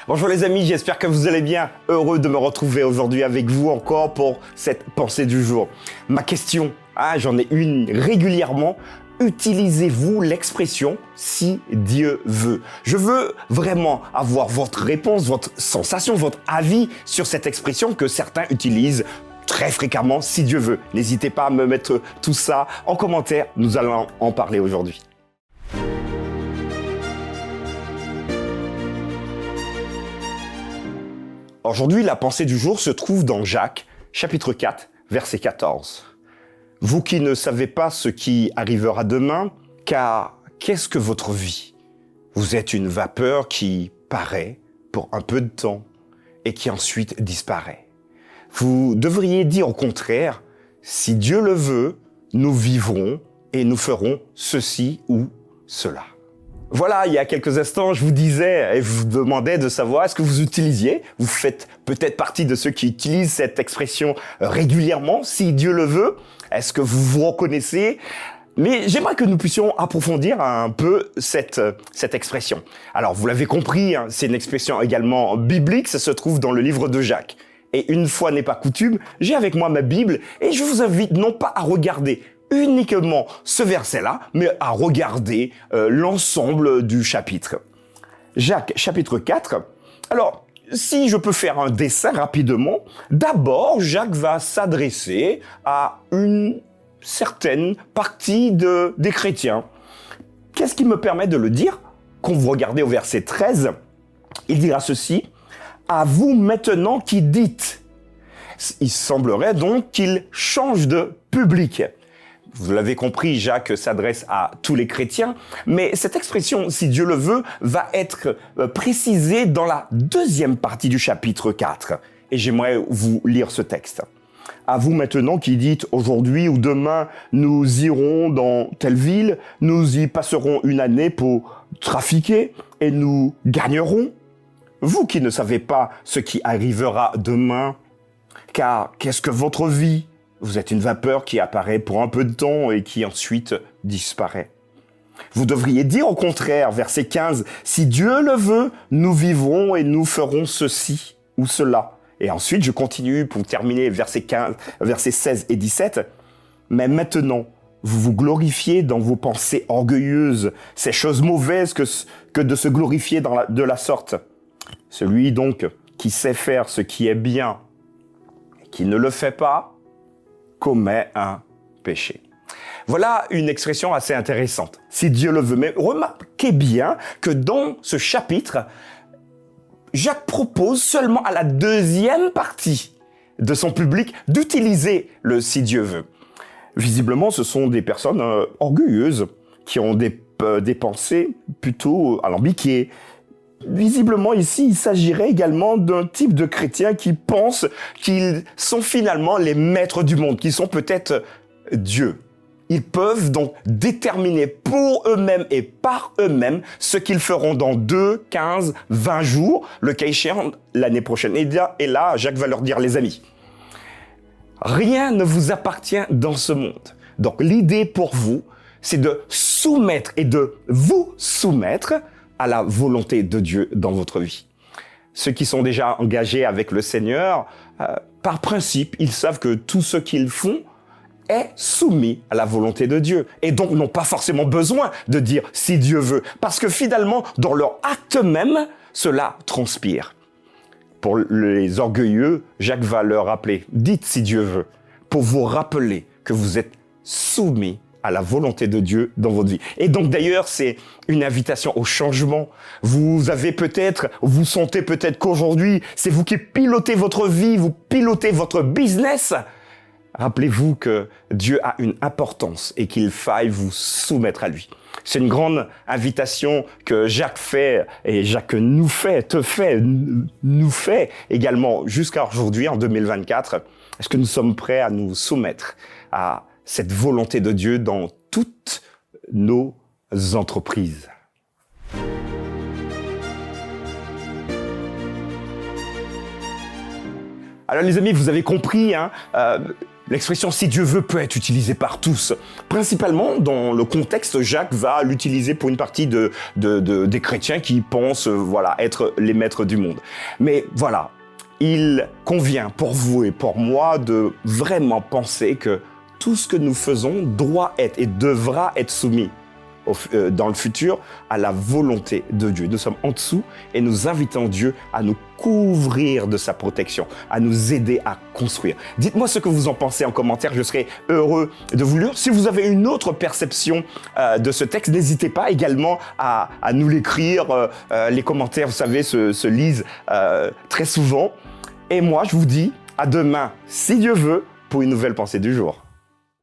Bonjour les amis, j'espère que vous allez bien. Heureux de me retrouver aujourd'hui avec vous encore pour cette pensée du jour. Ma question, j'en ai une régulièrement. Utilisez-vous l'expression « si Dieu veut ». Je veux vraiment avoir votre réponse, votre sensation, votre avis sur cette expression que certains utilisent très fréquemment « si Dieu veut ». N'hésitez pas à me mettre tout ça en commentaire, nous allons en parler aujourd'hui. Aujourd'hui, la pensée du jour se trouve dans Jacques, chapitre 4, verset 14. « Vous qui ne savez pas ce qui arrivera demain, car qu'est-ce que votre vie? Vous êtes une vapeur qui paraît pour un peu de temps et qui ensuite disparaît. Vous devriez dire au contraire, si Dieu le veut, nous vivrons et nous ferons ceci ou cela. » Voilà, il y a quelques instants, je vous disais et je vous demandais de savoir, est-ce que vous faites peut-être partie de ceux qui utilisent cette expression régulièrement, si Dieu le veut. Est-ce que vous vous reconnaissez? Mais j'aimerais que nous puissions approfondir un peu cette expression. Alors, vous l'avez compris, c'est une expression également biblique, ça se trouve dans le livre de Jacques. Et une fois n'est pas coutume, j'ai avec moi ma Bible et je vous invite non pas à regarder uniquement ce verset-là, mais à regarder l'ensemble du chapitre. Jacques, chapitre 4. Alors, si je peux faire un dessin rapidement, d'abord, Jacques va s'adresser à une certaine partie des chrétiens. Qu'est-ce qui me permet de le dire? Quand vous regardez au verset 13, il dira ceci, « À vous maintenant qui dites ». Il semblerait donc qu'il change de public. Vous l'avez compris, Jacques s'adresse à tous les chrétiens, mais cette expression, si Dieu le veut, va être précisée dans la deuxième partie du chapitre 4. Et j'aimerais vous lire ce texte. À vous maintenant qui dites aujourd'hui ou demain, nous irons dans telle ville, nous y passerons une année pour trafiquer et nous gagnerons. Vous qui ne savez pas ce qui arrivera demain, car qu'est-ce que votre vie? Vous êtes une vapeur qui apparaît pour un peu de temps et qui ensuite disparaît. Vous devriez dire au contraire, verset 15, « Si Dieu le veut, nous vivrons et nous ferons ceci ou cela. » Et ensuite, je continue pour terminer verset 16 et 17. « Mais maintenant, vous vous glorifiez dans vos pensées orgueilleuses. C'est chose mauvaise que de se glorifier de la sorte. Celui donc qui sait faire ce qui est bien et qui ne le fait pas, commet un péché. » Voilà une expression assez intéressante, si Dieu le veut. Mais remarquez bien que dans ce chapitre, Jacques propose seulement à la deuxième partie de son public d'utiliser le « si Dieu veut ». Visiblement, ce sont des personnes orgueilleuses qui ont des pensées plutôt alambiquées. Visiblement, ici, il s'agirait également d'un type de chrétiens qui pensent qu'ils sont finalement les maîtres du monde, qu'ils sont peut-être Dieu. Ils peuvent donc déterminer pour eux-mêmes et par eux-mêmes ce qu'ils feront dans 2, 15, 20 jours, le cas échéant l'année prochaine. Et là, Jacques va leur dire, les amis, rien ne vous appartient dans ce monde. Donc, l'idée pour vous, c'est de soumettre et de vous soumettre à la volonté de Dieu dans votre vie. Ceux qui sont déjà engagés avec le Seigneur, par principe, ils savent que tout ce qu'ils font est soumis à la volonté de Dieu. Et donc n'ont pas forcément besoin de dire « si Dieu veut », parce que finalement, dans leur acte même, cela transpire. Pour les orgueilleux, Jacques va leur rappeler « dites si Dieu veut », pour vous rappeler que vous êtes soumis à la volonté de Dieu dans votre vie. Et donc d'ailleurs, c'est une invitation au changement. Vous sentez peut-être qu'aujourd'hui, c'est vous qui pilotez votre vie, vous pilotez votre business. Rappelez-vous que Dieu a une importance et qu'il faille vous soumettre à lui. C'est une grande invitation que Jacques fait et Jacques nous fait également jusqu'à aujourd'hui, en 2024. Est-ce que nous sommes prêts à nous soumettre à cette volonté de Dieu dans toutes nos entreprises? Alors les amis, vous avez compris, L'expression « si Dieu veut » peut être utilisée par tous. Principalement, dans le contexte, Jacques va l'utiliser pour une partie des chrétiens qui pensent être les maîtres du monde. Mais voilà, il convient pour vous et pour moi de vraiment penser que tout ce que nous faisons doit être et devra être soumis dans le futur à la volonté de Dieu. Nous sommes en dessous et nous invitons Dieu à nous couvrir de sa protection, à nous aider à construire. Dites-moi ce que vous en pensez en commentaire, je serai heureux de vous lire. Si vous avez une autre perception de ce texte, n'hésitez pas également à nous l'écrire. Les commentaires, vous savez, se lisent très souvent. Et moi, je vous dis à demain, si Dieu veut, pour une nouvelle pensée du jour.